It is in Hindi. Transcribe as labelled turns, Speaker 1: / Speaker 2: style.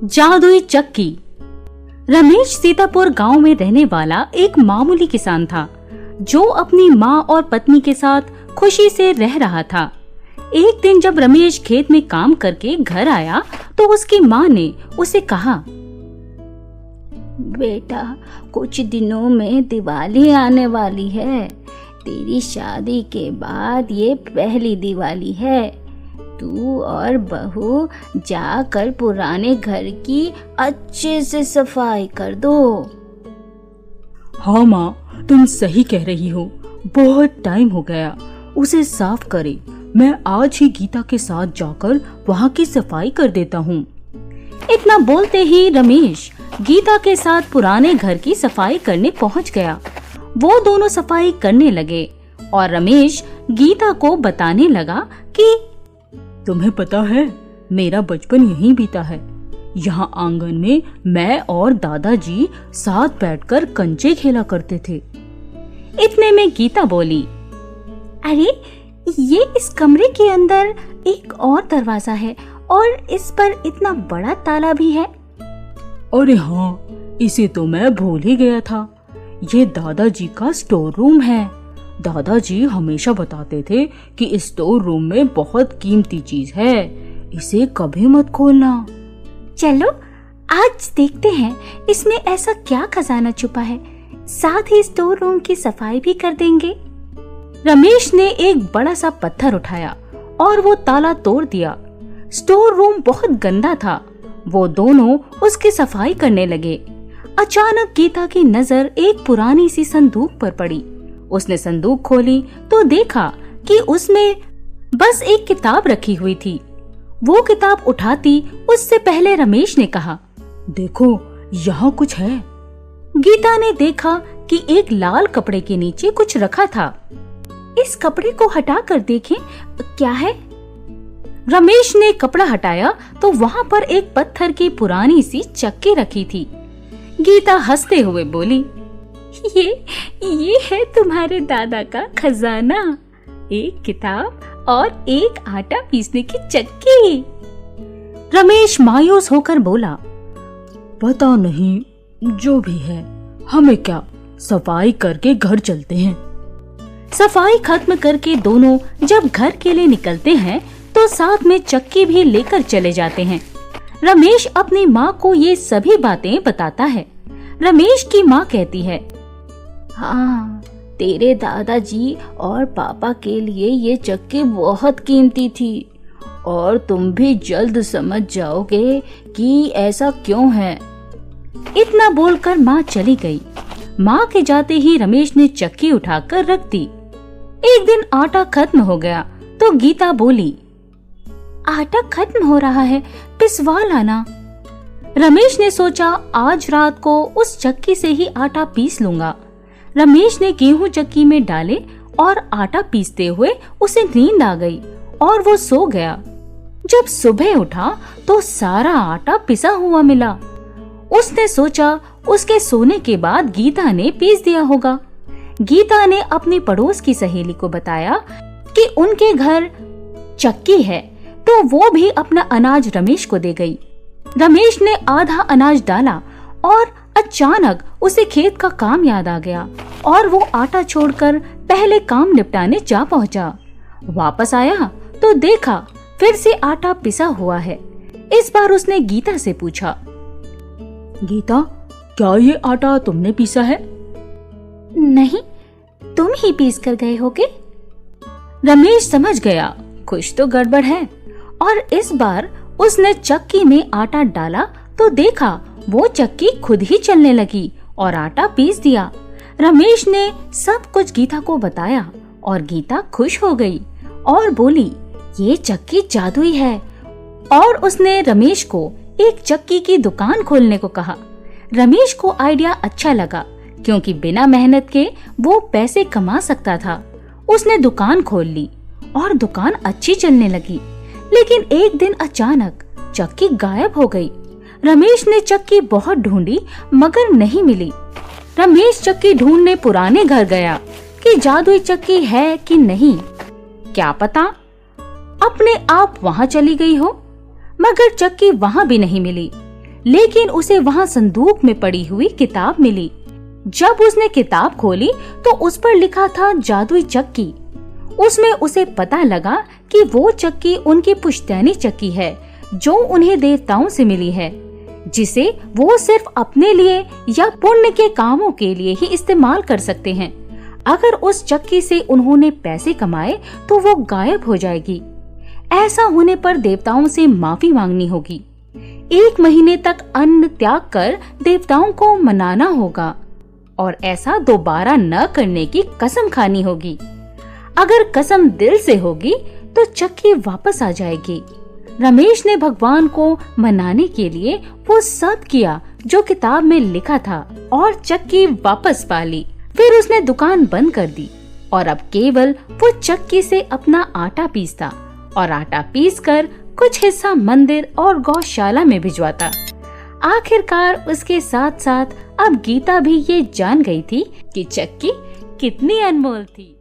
Speaker 1: जादुई चक्की। रमेश सीतापुर गांव में रहने वाला एक मामूली किसान था जो अपनी माँ और पत्नी के साथ खुशी से रह रहा था। एक दिन जब रमेश खेत में काम करके घर आया तो उसकी माँ ने उसे कहा,
Speaker 2: बेटा, कुछ दिनों में दिवाली आने वाली है। तेरी शादी के बाद ये पहली दिवाली है। तू और बहू जाकर पुराने घर की अच्छे से सफाई कर दो।
Speaker 1: हाँ माँ, तुम सही कह रही हो। बहुत टाइम हो गया उसे साफ करे। मैं आज ही गीता के साथ जाकर वहाँ की सफाई कर देता हूँ। इतना बोलते ही रमेश गीता के साथ पुराने घर की सफाई करने पहुँच गया। वो दोनों सफाई करने लगे और रमेश गीता को बताने लगा कि तुम्हें पता है, मेरा बचपन यहीं बीता है। यहाँ आंगन में मैं और दादाजी साथ बैठकर कंचे खेला करते थे। इतने में गीता बोली,
Speaker 2: अरे ये इस कमरे के अंदर एक और दरवाजा है और इस पर इतना बड़ा ताला भी है।
Speaker 1: अरे हाँ, इसे तो मैं भूल ही गया था। ये दादाजी का स्टोर रूम है। दादाजी हमेशा बताते थे कि इस स्टोर रूम में बहुत कीमती चीज है, इसे कभी मत खोलना।
Speaker 2: चलो आज देखते हैं इसमें ऐसा क्या खजाना छुपा है। साथ ही स्टोर रूम की सफाई भी कर देंगे।
Speaker 1: रमेश ने एक बड़ा सा पत्थर उठाया और वो ताला तोड़ दिया। स्टोर रूम बहुत गंदा था। वो दोनों उसकी सफाई करने लगे। अचानक गीता की नजर एक पुरानी सी संदूक पर पड़ी। उसने संदूक खोली तो देखा कि उसमें बस एक किताब रखी हुई थी। वो किताब उठाती उससे पहले रमेश ने कहा, देखो यहाँ कुछ है। गीता ने देखा कि एक लाल कपड़े के नीचे कुछ रखा था।
Speaker 2: इस कपड़े को हटा कर देखें, क्या है?
Speaker 1: रमेश ने कपड़ा हटाया तो वहाँ पर एक पत्थर की पुरानी सी चक्की रखी थी। गीता हंसते हुए बोली,
Speaker 2: ये है तुम्हारे दादा का खजाना। एक किताब और एक आटा पीसने की चक्की।
Speaker 1: रमेश मायूस होकर बोला, पता नहीं, जो भी है, हमें क्या, सफाई करके घर चलते हैं। सफाई खत्म करके दोनों जब घर के लिए निकलते हैं तो साथ में चक्की भी लेकर चले जाते हैं। रमेश अपनी माँ को ये सभी बातें बताता है। रमेश की माँ कहती है,
Speaker 2: हाँ, तेरे दादाजी और पापा के लिए ये चक्की बहुत कीमती थी और तुम भी जल्द समझ जाओगे कि ऐसा क्यों है।
Speaker 1: इतना बोलकर माँ चली गई। माँ के जाते ही रमेश ने चक्की उठाकर रख दी। एक दिन आटा खत्म हो गया तो गीता बोली,
Speaker 2: आटा खत्म हो रहा है, पिसवा लाना।
Speaker 1: रमेश ने सोचा आज रात को उस चक्की से ही आटा पीस लूंगा। रमेश ने गेहूं चक्की में डाले और आटा पीसते हुए उसे नींद आ गई और वो सो गया। जब सुबह उठा तो सारा आटा पिसा हुआ मिला। उसने सोचा उसके सोने के बाद गीता ने पीस दिया होगा। गीता ने अपनी पड़ोस की सहेली को बताया कि उनके घर चक्की है तो वो भी अपना अनाज रमेश को दे गई। रमेश ने आधा अनाज डाला और अचानक उसे खेत का काम याद आ गया और वो आटा छोड़कर पहले काम निपटाने जा पहुंचा। वापस आया तो देखा फिर से आटा पिसा हुआ है। इस बार उसने गीता से पूछा, गीता, क्या ये आटा तुमने पीसा है?
Speaker 2: नहीं, तुम ही पीस कर गए होगे।
Speaker 1: रमेश समझ गया कुछ तो गड़बड़ है और इस बार उसने चक्की में आटा डाला तो देखा वो चक्की खुद ही चलने लगी और आटा पीस दिया। रमेश ने सब कुछ गीता को बताया और गीता खुश हो गई और बोली, ये चक्की जादुई है। और उसने रमेश को एक चक्की की दुकान खोलने को कहा। रमेश को आइडिया अच्छा लगा क्योंकि बिना मेहनत के वो पैसे कमा सकता था। उसने दुकान खोल ली और दुकान अच्छी चलने लगी। लेकिन एक दिन अचानक चक्की गायब हो गई। रमेश ने चक्की बहुत ढूंढी मगर नहीं मिली। रमेश चक्की ढूंढने पुराने घर गया कि जादुई चक्की है कि नहीं। क्या पता अपने आप वहां चली गई हो, मगर चक्की वहां भी नहीं मिली। लेकिन उसे वहाँ संदूक में पड़ी हुई किताब मिली। जब उसने किताब खोली तो उस पर लिखा था जादुई चक्की। उसमें उसे पता लगा कि वो चक्की उनकी पुश्तैनी चक्की है जो उन्हें देवताओं से मिली है, जिसे वो सिर्फ अपने लिए या पुण्य के कामों के लिए ही इस्तेमाल कर सकते हैं। अगर उस चक्की से उन्होंने पैसे कमाए तो वो गायब हो जाएगी। ऐसा होने पर देवताओं से माफी मांगनी होगी। 1 महीने तक अन्न त्याग कर देवताओं को मनाना होगा और ऐसा दोबारा न करने की कसम खानी होगी। अगर कसम दिल से होगी तो चक्की वापस आ जाएगी। रमेश ने भगवान को मनाने के लिए वो सब किया जो किताब में लिखा था और चक्की वापस पा ली। फिर उसने दुकान बंद कर दी और अब केवल वो चक्की से अपना आटा पीसता और आटा पीसकर कुछ हिस्सा मंदिर और गौशाला में भिजवाता। आखिरकार उसके साथ साथ अब गीता भी ये जान गई थी कि चक्की कितनी अनमोल थी।